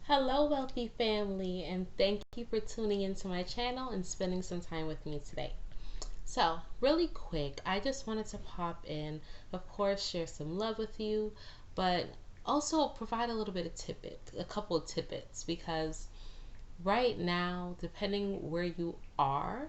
Hello, wealthy family, and thank you for tuning into my channel and spending some time with me today. So, really quick, I just wanted to pop in, of course, share some love with you, but also provide a little bit of a couple of tidbits, because right now, depending where you are,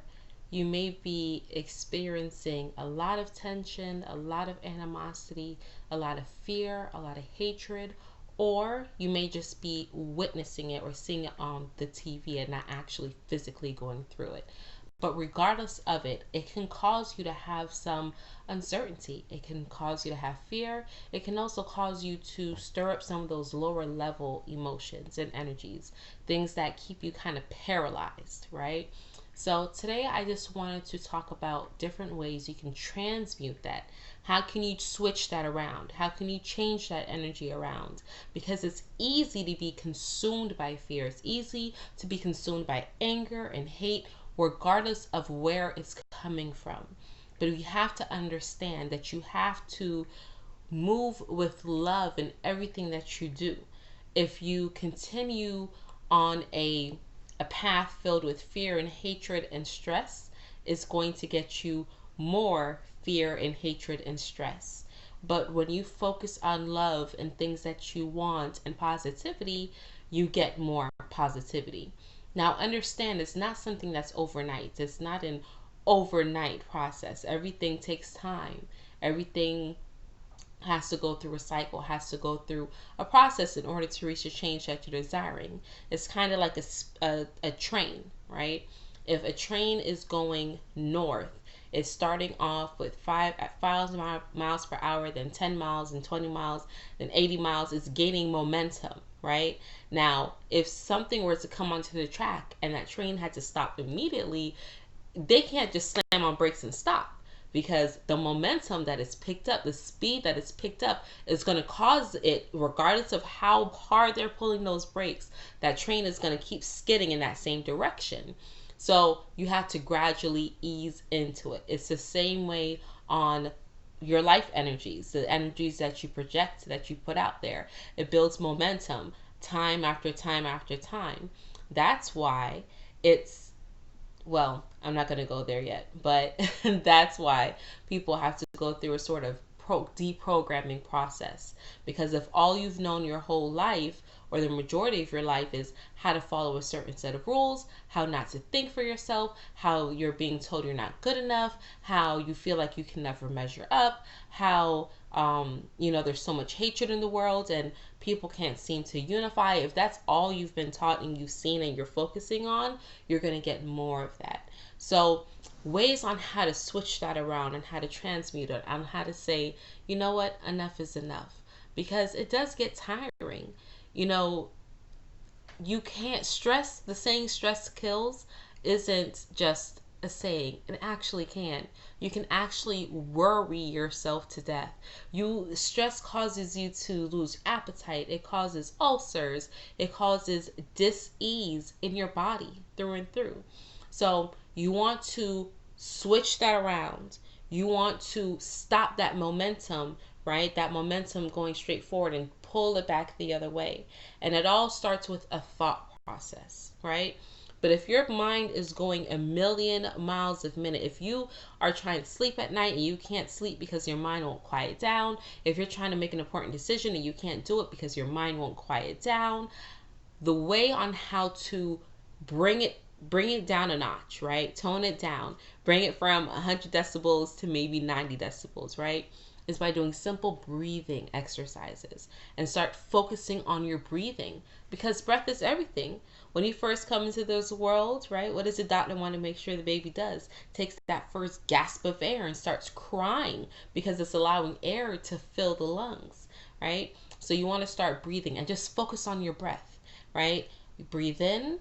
you may be experiencing a lot of tension, a lot of animosity, a lot of fear, a lot of hatred, or you may just be witnessing it or seeing it on the TV and not actually physically going through it. But regardless of it, it can cause you to have some uncertainty. It can cause you to have fear. It can also cause you to stir up some of those lower level emotions and energies, things that keep you kind of paralyzed, right? So today I just wanted to talk about different ways you can transmute that. How can you switch that around? How can you change that energy around? Because it's easy to be consumed by fear. It's easy to be consumed by anger and hate, regardless of where it's coming from. But we have to understand that you have to move with love in everything that you do. If you continue on a path filled with fear and hatred and stress, it's going to get you more fear and hatred and stress. But when you focus on love and things that you want and positivity, you get more positivity. Now, understand it's not something that's overnight. It's not an overnight process. Everything takes time. Everything has to go through a cycle, has to go through a process in order to reach the change that you're desiring. It's kind of like a train, right? If a train is going north, it's starting off with 5 miles per hour, then 10 miles, and 20 miles, then 80 miles. It's gaining momentum, right? Now, if something were to come onto the track and that train had to stop immediately, they can't just slam on brakes and stop, because the momentum that is picked up, the speed that is picked up, is going to cause it, regardless of how hard they're pulling those brakes, that train is going to keep skidding in that same direction. So you have to gradually ease into it. It's the same way on your life energies, the energies that you project, that you put out there. It builds momentum time after time after time. That's why it's, well, I'm not going to go there yet, but that's why people have to go through a sort of deprogramming process. Because if all you've known your whole life, or the majority of your life, is how to follow a certain set of rules, how not to think for yourself, how you're being told you're not good enough, how you feel like you can never measure up, how there's so much hatred in the world and people can't seem to unify. If that's all you've been taught and you've seen and you're focusing on, you're going to get more of that. So ways on how to switch that around and how to transmute it, and how to say, you know what, enough is enough. Because it does get tiring. You can't stress, the saying stress kills isn't just a saying. It actually can. You can actually worry yourself to death. Stress causes you to lose appetite. It causes ulcers. It causes dis-ease in your body through and through. So you want to switch that around. You want to stop that momentum, right? That momentum going straight forward, and pull it back the other way. And it all starts with a thought process, right? But if your mind is going a million miles a minute, if you are trying to sleep at night and you can't sleep because your mind won't quiet down, if you're trying to make an important decision and you can't do it because your mind won't quiet down, the way on how to bring it down a notch, right? Tone it down. Bring it from 100 decibels to maybe 90 decibels, right? Is by doing simple breathing exercises, and start focusing on your breathing, because breath is everything. When you first come into this world, right, what does the doctor want to make sure the baby does? Takes that first gasp of air and starts crying, because it's allowing air to fill the lungs, right? So you want to start breathing and just focus on your breath, right? You breathe in,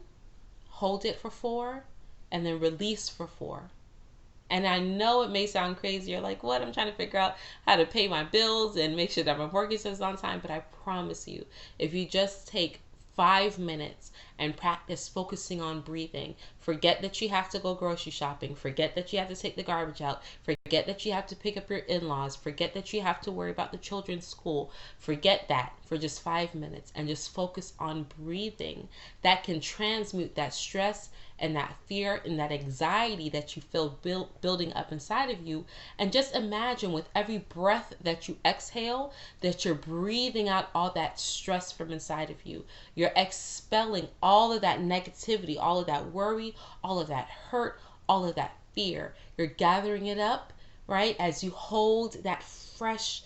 hold it for 4, and then release for 4. And I know it may sound crazy. You're like, what? I'm trying to figure out how to pay my bills and make sure that my mortgage is on time. But I promise you, if you just take 5 minutes and practice focusing on breathing. Forget that you have to go grocery shopping. Forget that you have to take the garbage out. Forget that you have to pick up your in-laws. Forget that you have to worry about the children's school. Forget that for just 5 minutes and just focus on breathing. That can transmute that stress and that fear and that anxiety that you feel building up inside of you. And just imagine with every breath that you exhale that you're breathing out all that stress from inside of you. You're expelling all of that negativity, all of that worry, all of that hurt, all of that fear. You're gathering it up, right? As you hold that fresh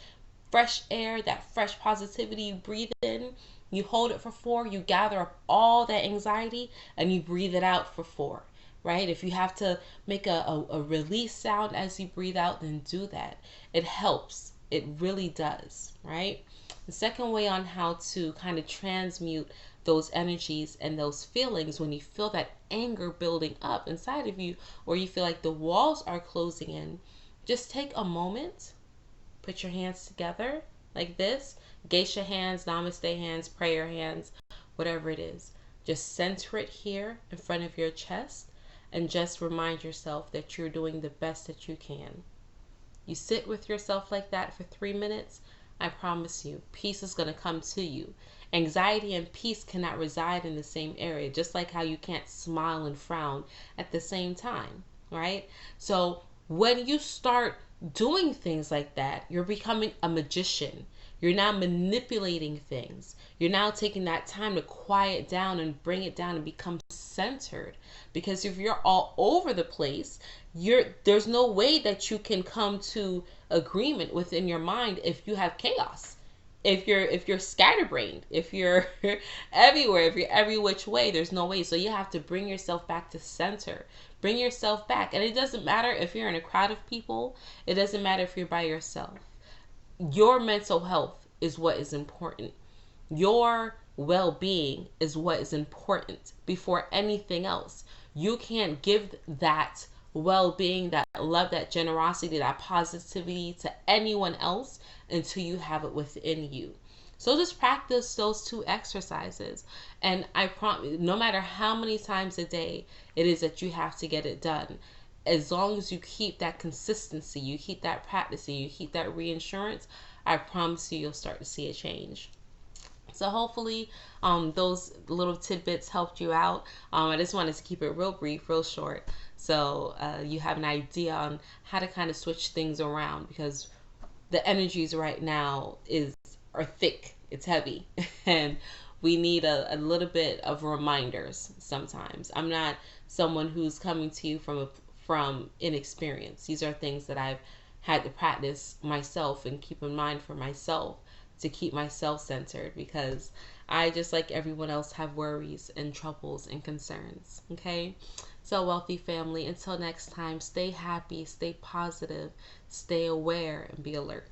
air, that fresh positivity, you breathe in, you hold it for 4, you gather up all that anxiety and you breathe it out for 4, right? If you have to make a release sound as you breathe out, then do that. It helps. It really does, right? The second way on how to kind of transmute those energies and those feelings when you feel that anger building up inside of you, or you feel like the walls are closing in, just take a moment. Put your hands together like this. Geisha hands, Namaste hands, prayer hands, whatever it is. Just center it here in front of your chest and just remind yourself that you're doing the best that you can. You sit with yourself like that for 3 minutes, I promise you, peace is going to come to you. Anxiety and peace cannot reside in the same area, just like how you can't smile and frown at the same time, right? So when you start doing things like that, you're becoming a magician. You're now manipulating things. You're now taking that time to quiet down and bring it down and become centered. Because if you're all over the place, there's no way that you can come to agreement within your mind if you have chaos. If you're scatterbrained, if you're everywhere, if you're every which way, there's no way. So you have to bring yourself back to center. Bring yourself back. And it doesn't matter if you're in a crowd of people. It doesn't matter if you're by yourself. Your mental health is what is important. Your well-being is what is important before anything else. You can't give that well-being, that love, that generosity, that positivity to anyone else until you have it within you. So just practice those 2 exercises. And I promise, no matter how many times a day it is that you have to get it done, as long as you keep that consistency, you keep that practicing, you keep that reinsurance, I promise you'll start to see a change. So hopefully those little tidbits helped you out. I just wanted to keep it real brief, real short, so you have an idea on how to kind of switch things around, because the energies right now are thick, it's heavy, and we need a little bit of reminders sometimes. I'm not someone who's coming to you from inexperience. These are things that I've had to practice myself and keep in mind for myself to keep myself centered, because I, just like everyone else, have worries and troubles and concerns. Okay? So wealthy family, until next time, stay happy, stay positive, stay aware, and be alert.